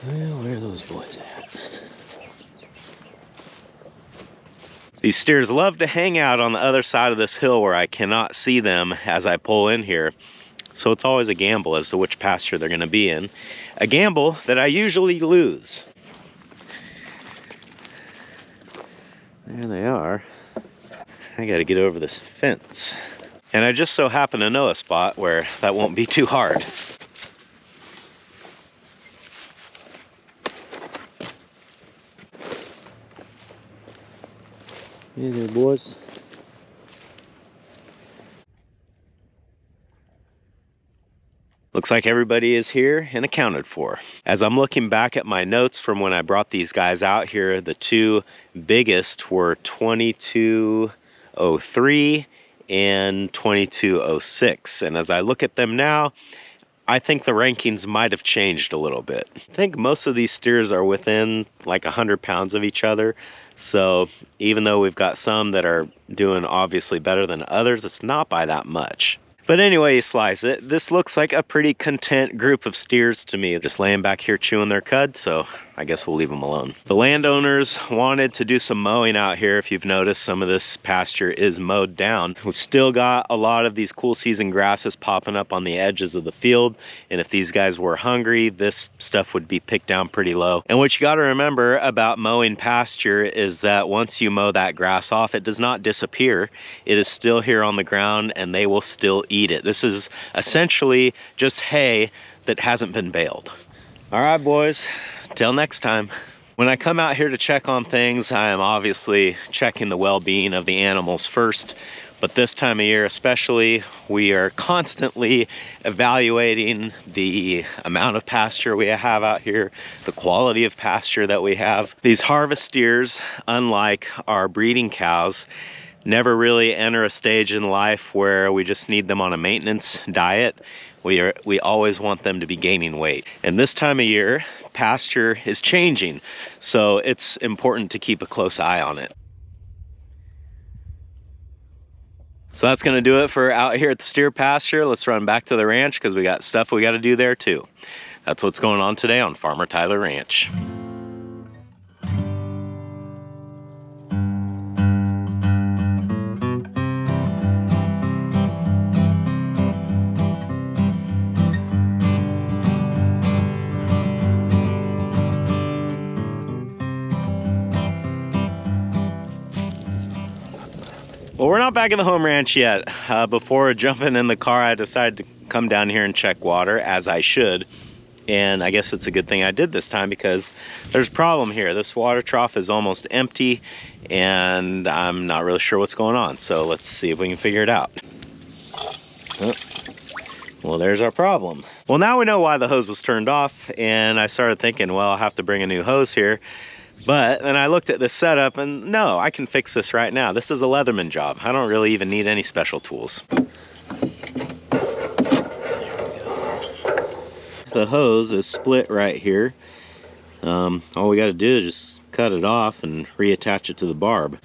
Well, where are those boys at? These steers love to hang out on the other side of this hill where I cannot see them as I pull in here. So it's always a gamble as to which pasture they're going to be in. A gamble that I usually lose. There they are. I got to get over this fence. And I just so happen to know a spot where that won't be too hard. Hey there, boys. Looks like everybody is here and accounted for. As I'm looking back at my notes from when I brought these guys out here, the two biggest were 2203 and 2206. And as I look at them now, I think the rankings might have changed a little bit. I think most of these steers are within like 100 pounds of each other. So even though we've got some that are doing obviously better than others, it's not by that much. But anyway, you slice it. This looks like a pretty content group of steers to me. Just laying back here chewing their cud, so I guess we'll leave them alone. The landowners wanted to do some mowing out here. If you've noticed, some of this pasture is mowed down. We've still got a lot of these cool season grasses popping up on the edges of the field. And if these guys were hungry, this stuff would be picked down pretty low. And what you got to remember about mowing pasture is that once you mow that grass off, it does not disappear. It is still here on the ground and they will still eat it. This is essentially just hay that hasn't been baled. All right, boys. Till next time. When I come out here to check on things, I am obviously checking the well-being of the animals first, but this time of year especially, we are constantly evaluating the amount of pasture we have out here, the quality of pasture that we have. These harvest steers, unlike our breeding cows, never really enter a stage in life where we just need them on a maintenance diet. We always want them to be gaining weight. And this time of year, pasture is changing, so it's important to keep a close eye on it. So that's gonna do it for out here at the steer pasture. Let's run back to the ranch because we got stuff we gotta do there too. That's what's going on today on Farmer Tyler Ranch. Well, we're not back in the home ranch yet. Before jumping in the car, I decided to come down here and check water, as I should. And I guess it's a good thing I did this time because there's a problem here. This water trough is almost empty and I'm not really sure what's going on. So let's see if we can figure it out. Oh. Well, there's our problem. Well, now we know why the hose was turned off, and I started thinking, well, I'll have to bring a new hose here. But then I looked at this setup and no, I can fix this right now. This is a Leatherman job. I don't really even need any special tools. There we go. The hose is split right here. All we got to do is just cut it off and reattach it to the barb.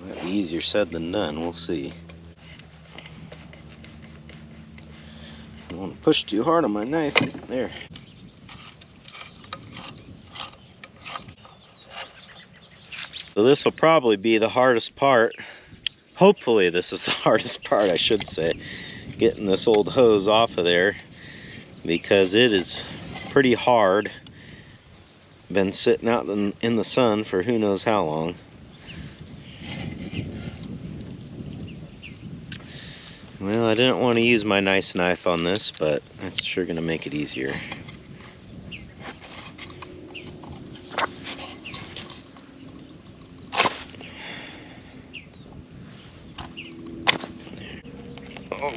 Might be easier said than done, we'll see. I don't want to push too hard on my knife. There. So this will probably be the hardest part. Hopefully this is the hardest part, I should say. Getting this old hose off of there because it is pretty hard. Been sitting out in the sun for who knows how long. Well, I didn't want to use my nice knife on this, but that's sure gonna make it easier. Oh,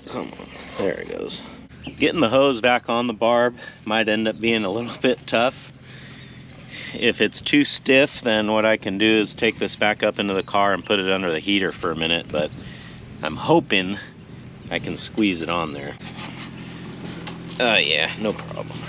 come on. There it goes. Getting the hose back on the barb might end up being a little bit tough. If it's too stiff, then what I can do is take this back up into the car and put it under the heater for a minute, but I'm hoping I can squeeze it on there. Yeah, no problem.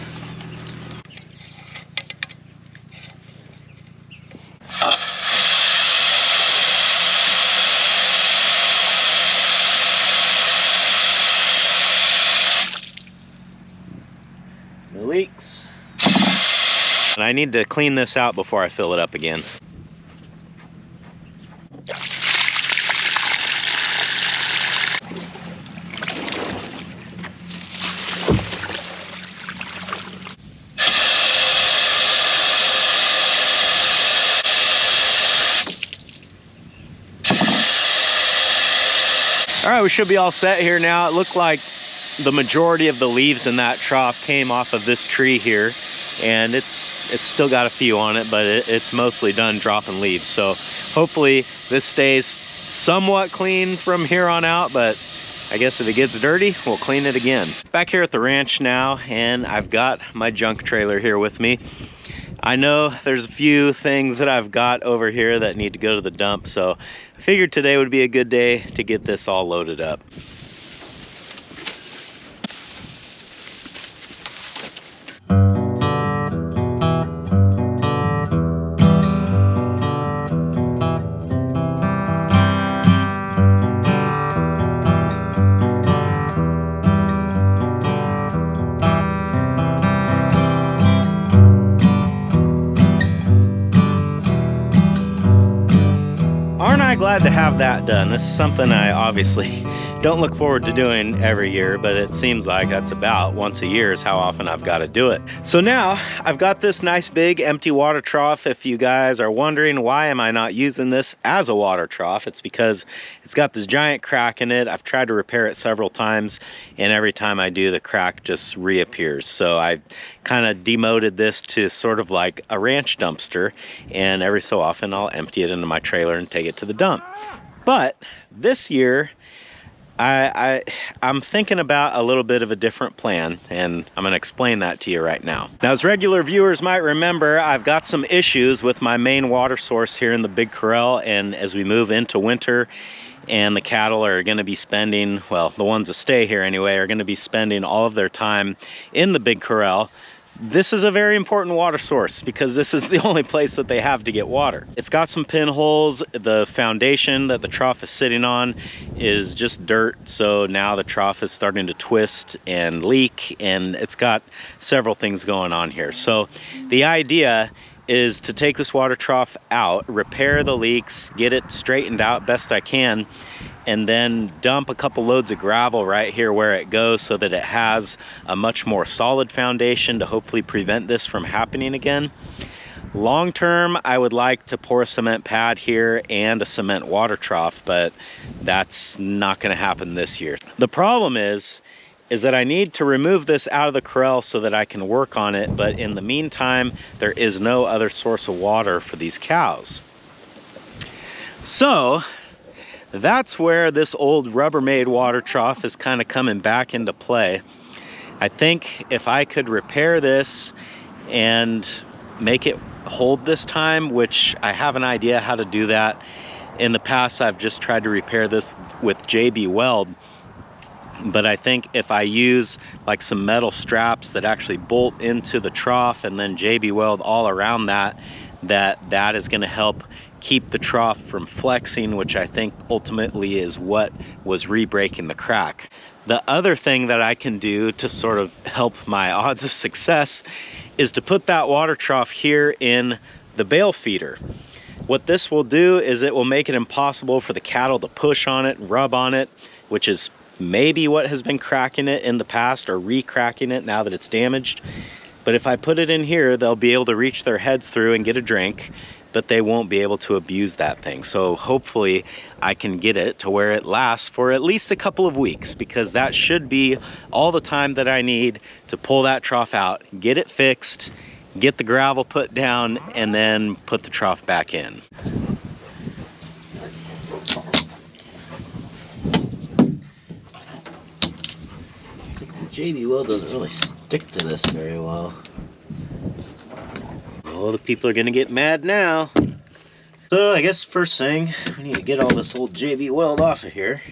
I need to clean this out before I fill it up again. All right, we should be all set here now. It looked like the majority of the leaves in that trough came off of this tree here, and it's still got a few on it, but it's mostly done dropping leaves. So hopefully this stays somewhat clean from here on out, but I guess if it gets dirty, we'll clean it again. Back here at the ranch now, and I've got my junk trailer here with me. I know there's a few things that I've got over here that need to go to the dump, so I figured today would be a good day to get this all loaded up. Glad to have that done. This is something I obviously don't look forward to doing every year, but it seems like that's about once a year is how often I've got to do it. So now I've got this nice big empty water trough. If you guys are wondering why am I not using this as a water trough, it's because it's got this giant crack in it. I've tried to repair it several times, and every time I do, the crack just reappears. So I kind of demoted this to sort of like a ranch dumpster, and every so often I'll empty it into my trailer and take it to the dump. But this year I'm thinking about a little bit of a different plan, and I'm going to explain that to you right now. Now, as regular viewers might remember, I've got some issues with my main water source here in the big corral, and as we move into winter and the cattle are going to be spending, well, the ones that stay here anyway, are going to be spending all of their time in the big corral. This is a very important water source because this is the only place that they have to get water. It's got some pinholes. The foundation that the trough is sitting on is just dirt, so now the trough is starting to twist and leak, and it's got several things going on here. So the idea is to take this water trough out, repair the leaks, get it straightened out best I can, and then dump a couple loads of gravel right here where it goes so that it has a much more solid foundation to hopefully prevent this from happening again. Long term, I would like to pour a cement pad here and a cement water trough, but that's not going to happen this year. The problem is that I need to remove this out of the corral so that I can work on it, but in the meantime, there is no other source of water for these cows. So that's where this old Rubbermaid water trough is kind of coming back into play. I think if I could repair this and make it hold this time, which I have an idea how to do that. In the past, I've just tried to repair this with JB Weld, but I think if I use like some metal straps that actually bolt into the trough and then JB Weld all around that is going to help keep the trough from flexing, which I think ultimately is what was re-breaking the crack. The other thing that I can do to sort of help my odds of success is to put that water trough here in the bale feeder. What this will do is it will make it impossible for the cattle to push on it and rub on it, which is maybe what has been cracking it in the past or re-cracking it now that it's damaged. But if I put it in here, they'll be able to reach their heads through and get a drink, but they won't be able to abuse that thing. So hopefully I can get it to where it lasts for at least a couple of weeks, because that should be all the time that I need to pull that trough out, get it fixed, get the gravel put down, and then put the trough back in. JB Weld doesn't really stick to this very well. Oh, the people are gonna get mad now. So I guess first thing, we need to get all this old JB Weld off of here.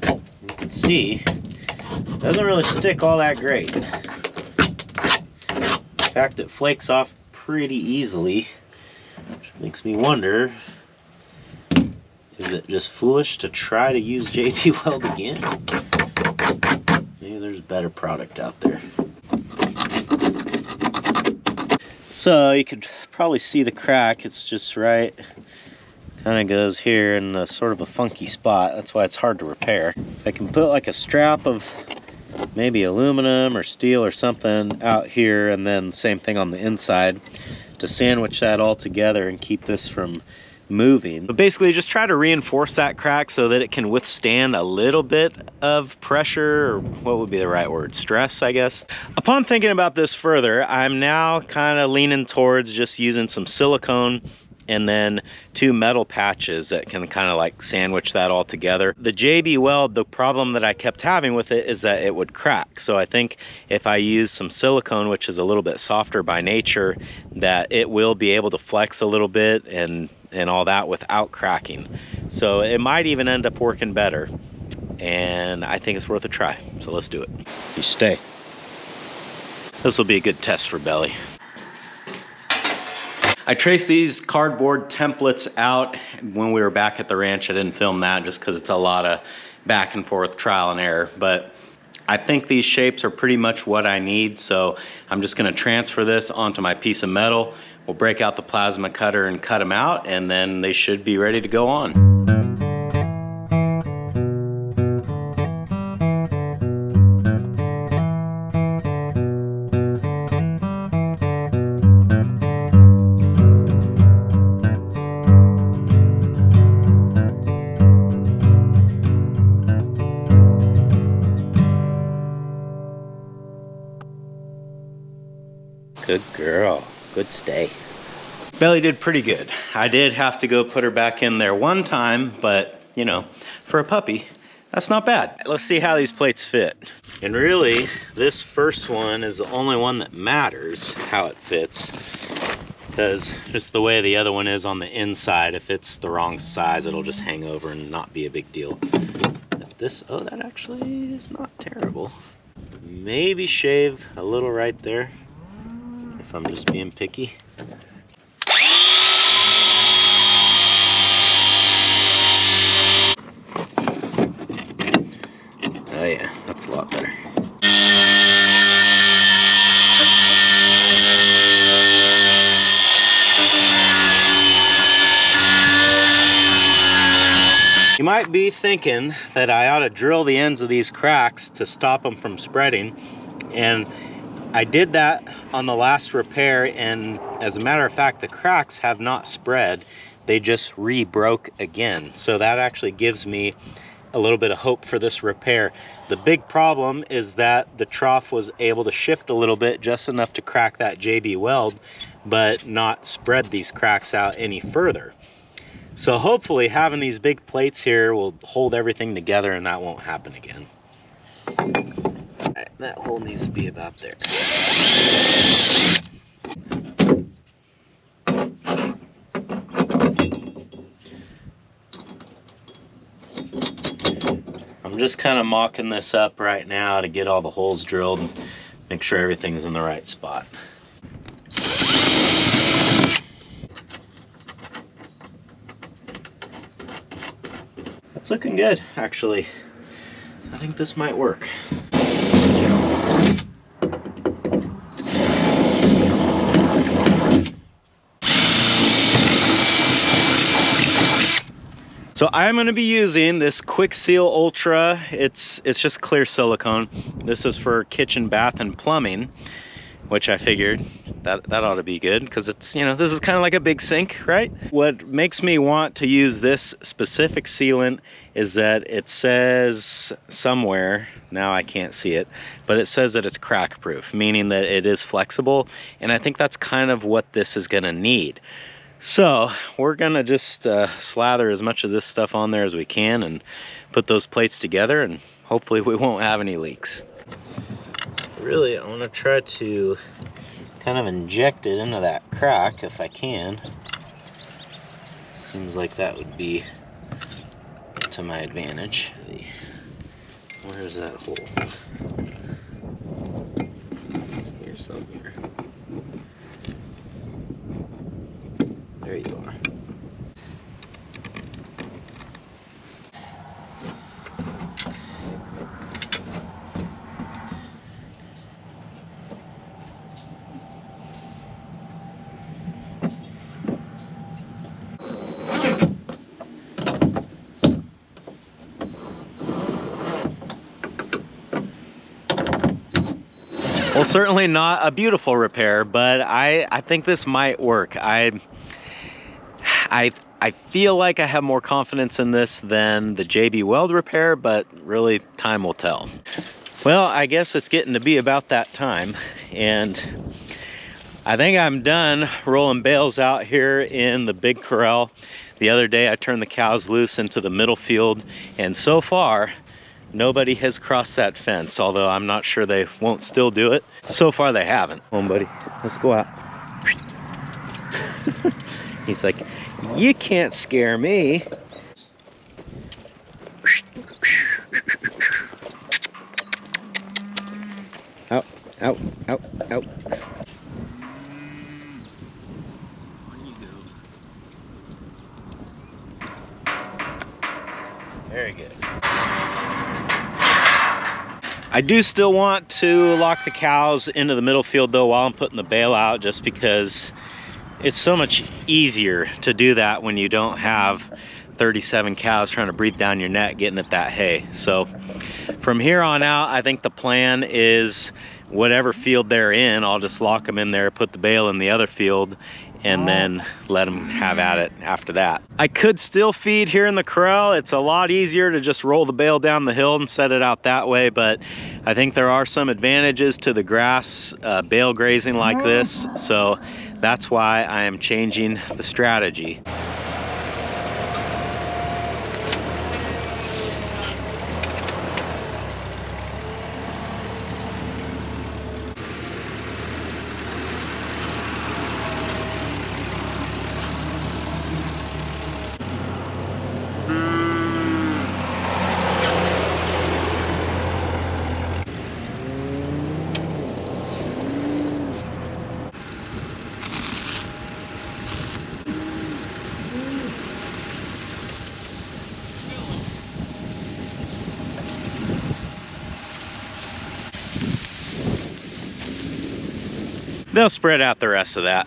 You can see, it doesn't really stick all that great. In fact, it flakes off pretty easily, which makes me wonder, is it just foolish to try to use JB Weld again? Maybe there's a better product out there. So you could probably see the crack. It's just right, kind of goes here in a sort of a funky spot. That's why it's hard to repair. I can put like a strap of maybe aluminum or steel or something out here, and then same thing on the inside to sandwich that all together and keep this from moving. But basically just try to reinforce that crack so that it can withstand a little bit of pressure, or what would be the right word, stress, I guess. Upon thinking about this further, I'm now kind of leaning towards just using some silicone and then 2 metal patches that can kind of like sandwich that all together. The JB Weld, the problem that I kept having with it is that it would crack. So I think if I use some silicone, which is a little bit softer by nature, that it will be able to flex a little bit and all that without cracking. So it might even end up working better. And I think it's worth a try. So let's do it. You stay. This will be a good test for Belly. I traced these cardboard templates out when we were back at the ranch. I didn't film that just because it's a lot of back and forth trial and error, but I think these shapes are pretty much what I need, so I'm just gonna transfer this onto my piece of metal. We'll break out the plasma cutter and cut them out, and then they should be ready to go on. Good girl, good stay. Belly did pretty good. I did have to go put her back in there one time, but you know, for a puppy, that's not bad. Let's see how these plates fit. And really, this first one is the only one that matters, how it fits. Because just the way the other one is on the inside, if it's the wrong size, it'll just hang over and not be a big deal. This, oh, that actually is not terrible. Maybe shave a little right there, if I'm just being picky. Oh yeah, that's a lot better. You might be thinking that I ought to drill the ends of these cracks to stop them from spreading, and I did that on the last repair, and as a matter of fact, the cracks have not spread. They just re-broke again. So that actually gives me a little bit of hope for this repair. The big problem is that the trough was able to shift a little bit, just enough to crack that JB Weld, but not spread these cracks out any further. So hopefully having these big plates here will hold everything together and that won't happen again. That hole needs to be about there. I'm just kind of mocking this up right now to get all the holes drilled and make sure everything's in the right spot. That's looking good, actually. I think this might work. So I'm going to be using this Quick Seal Ultra. It's just clear silicone. This is for kitchen, bath, and plumbing, which I figured that ought to be good because it's, you know, this is kind of like a big sink, right? What makes me want to use this specific sealant is that it says somewhere, now I can't see it, but it says that it's crack proof, meaning that it is flexible, and I think that's kind of what this is going to need. So we're gonna just slather as much of this stuff on there as we can and put those plates together, and hopefully we won't have any leaks. Really, I want to try to kind of inject it into that crack if I can. Seems like that would be to my advantage. Where's that hole? It's here somewhere. There you are. certainly not a beautiful repair, but I think this might work. I feel like I have more confidence in this than the JB Weld repair, but really time will tell. Well, I guess it's getting to be about that time, and I think I'm done rolling bales out here in the big corral. The other day I turned the cows loose into the middle field, and so far nobody has crossed that fence, although I'm not sure they won't still do it. So far they haven't. Come on, buddy, let's go out. He's like, you can't scare me. Out, out, out, out. Very good. I do still want to lock the cows into the middle field though while I'm putting the bale out, just because it's so much easier to do that when you don't have 37 cows trying to breathe down your neck getting at that hay. So from here on out, I think the plan is whatever field they're in, I'll just lock them in there, put the bale in the other field, and then let them have at it after that. I could still feed here in the corral. It's a lot easier to just roll the bale down the hill and set it out that way, but I think there are some advantages to the grass bale grazing like this, so that's why I am changing the strategy. They'll spread out the rest of that.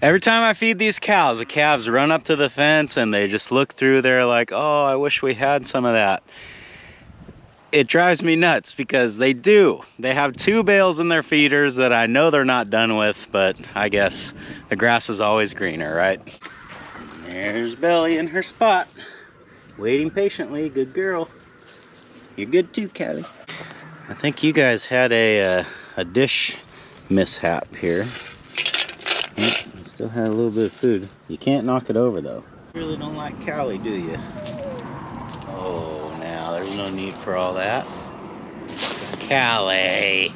Every time I feed these cows, the calves run up to the fence and they just look through there like, oh, I wish we had some of that. It drives me nuts because they do. They have 2 bales in their feeders that I know they're not done with, but I guess the grass is always greener, right? There's Belly in her spot, waiting patiently. Good girl. You're good too, Callie. I think you guys had a dish mishap here. Yep, you still had a little bit of food. You can't knock it over though. You really don't like Callie, do you? Oh, now there's no need for all that. Callie!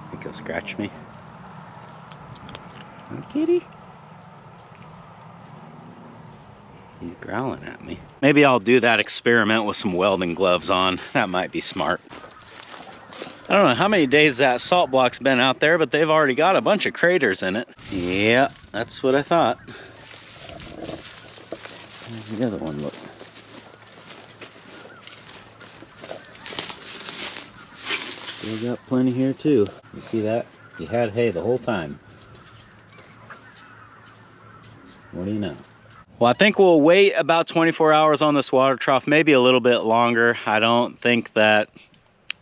Think he'll scratch me? Hi, kitty. He's growling at me. Maybe I'll do that experiment with some welding gloves on. That might be smart. I don't know how many days that salt block's been out there, but they've already got a bunch of craters in it. Yeah, that's what I thought. Where's the other one? Look. Still got plenty here too. You see that? You had hay the whole time. What do you know? Well, I think we'll wait about 24 hours on this water trough, maybe a little bit longer. I don't think that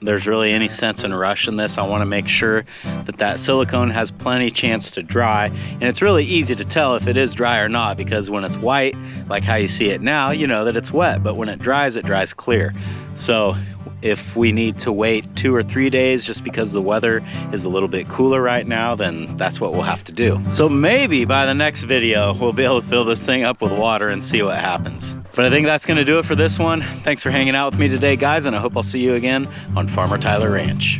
there's really any sense in rushing this. I want to make sure that that silicone has plenty chance to dry, and it's really easy to tell if it is dry or not, because when it's white, like how you see it now, you know that it's wet, but when it dries clear. So if we need to wait 2 or 3 days just because the weather is a little bit cooler right now, then that's what we'll have to do. So maybe by the next video, we'll be able to fill this thing up with water and see what happens. But I think that's gonna do it for this one. Thanks for hanging out with me today, guys, and I hope I'll see you again on Farmer Tyler Ranch.